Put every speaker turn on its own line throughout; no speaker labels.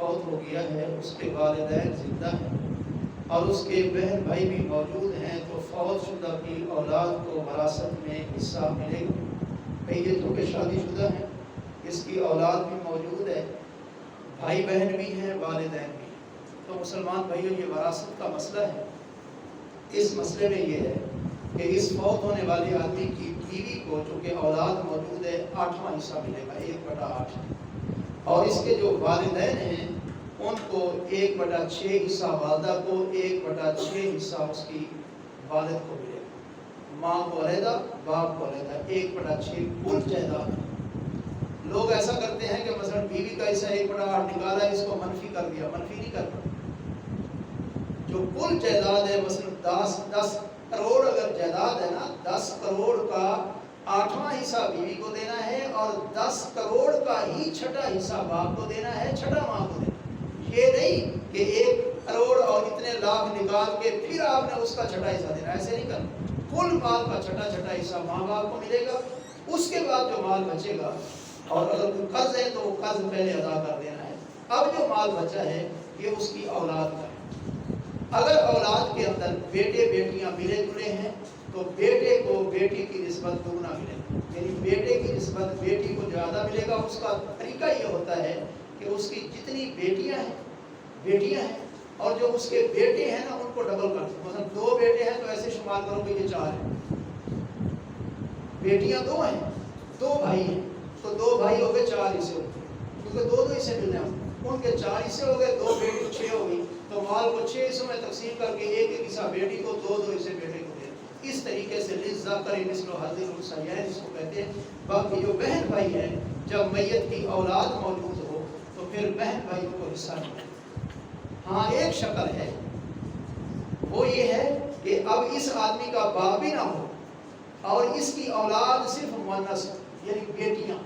فوت ہو گیا ہے، اس کے والدین زندہ ہیں اور اس کے بہن بھائی بھی موجود ہیں، تو فوت شدہ کی اولاد کو وراثت میں حصہ ملے گا؟ بھئی یہ تو کہ شادی شدہ ہے، اس کی اولاد بھی موجود ہے، بھائی بہن بھی ہیں، والدین بھی ہیں۔ تو مسلمان بھائیوں، یہ وراثت کا مسئلہ ہے۔ اس مسئلے میں یہ ہے کہ اس فوت ہونے والے آدمی کی بیوی کو چونکہ اولاد موجود ہے 8واں حصہ ملے گا، 1/8، اور اس کے جو والدین ہیں ان کو 1/6 حصہ والدہ کو، 1/6 حصہ اس کی والد کو ملے گا۔ ماں کو علیحدہ، باپ کو علیحدہ، 1/6 کل جائیداد۔ لوگ ایسا کرتے ہیں کہ مثلا بیوی کا حصہ 1/8 نکالا، اس کو منفی کر دیا، منفی نہیں کرنا۔ جو کل جائیداد ہے، مثلا 10 کروڑ اگر جائیداد ہے نا، 10 کروڑ کا 8واں حصہ بیوی کو دینا ہے اور 10 کروڑ کا ہی 6ٹھا حصہ باپ کو دینا ہے، 6ٹھا ماں کو دینا ہے۔ یہ نہیں کہ 1 کروڑ اور اتنے لاکھ نکال کے پھر آپ نے اس کا 6ٹھا حصہ دینا، ایسے نہیں کرنا۔ کل مال کا 6ٹھا حصہ ماں باپ کو ملے گا، اس کے بعد جو مال بچے گا، اور اگر کوئی قرض ہے تو وہ قرض پہلے ادا کر دینا ہے۔ اب جو مال بچا ہے یہ اس کی اولاد کا ہے۔ اگر اولاد کے اندر بیٹے بیٹیاں ملے جلے ہیں تو بیٹے کو بیٹی کی نسبت دگنا ملے گا، یعنی بیٹے کی نسبت بیٹی کو زیادہ ملے گا۔ اس کا طریقہ یہ ہوتا ہے کہ اس کی جتنی بیٹیاں ہیں اور جو اس کے بیٹے ہیں نا ان کو ڈبل کر دو۔ مثلا 2 بیٹے ہیں تو ایسے شمار کرو کہ یہ 4 ہیں، بیٹیاں 2 ہیں، 2 بھائی ہیں تو 2 بھائی ہو گئے، 4 حصے ہوتے ہیں، کیونکہ 2 حصے ملنے ہیں، ان کے 4 حصے ہو گئے، 2 بیٹی 6 ہو گئی، تو مال کو 6 حصوں میں تقسیم کر کے 1 حصہ بیٹی کو، 2 حصے بیٹے کو دے۔ اس طریقے سے للذکر مثل حظ الانثیین اس کو کہتے ہیں۔ باقی جو بہن بھائی ہیں، جب میت کی اولاد موجود ہو تو پھر بہن بھائیوں کو حصہ ملے۔ ہاں ایک شکل ہے، وہ یہ ہے کہ اب اس آدمی کا باپ بھی نہ ہو اور اس کی اولاد صرف مؤنث یعنی بیٹیاں،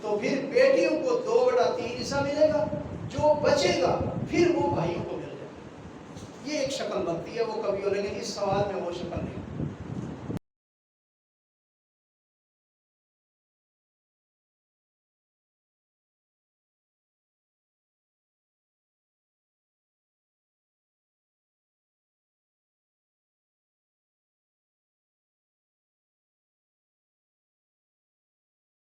تو پھر بیٹیوں کو 2/3 حصہ ملے گا، جو بچے گا پھر وہ بھائیوں کو مل جائے گا۔ یہ ایک شکل بنتی ہے وہ کبھی ہو، لیکن اس سوال میں وہ شکل نہیں۔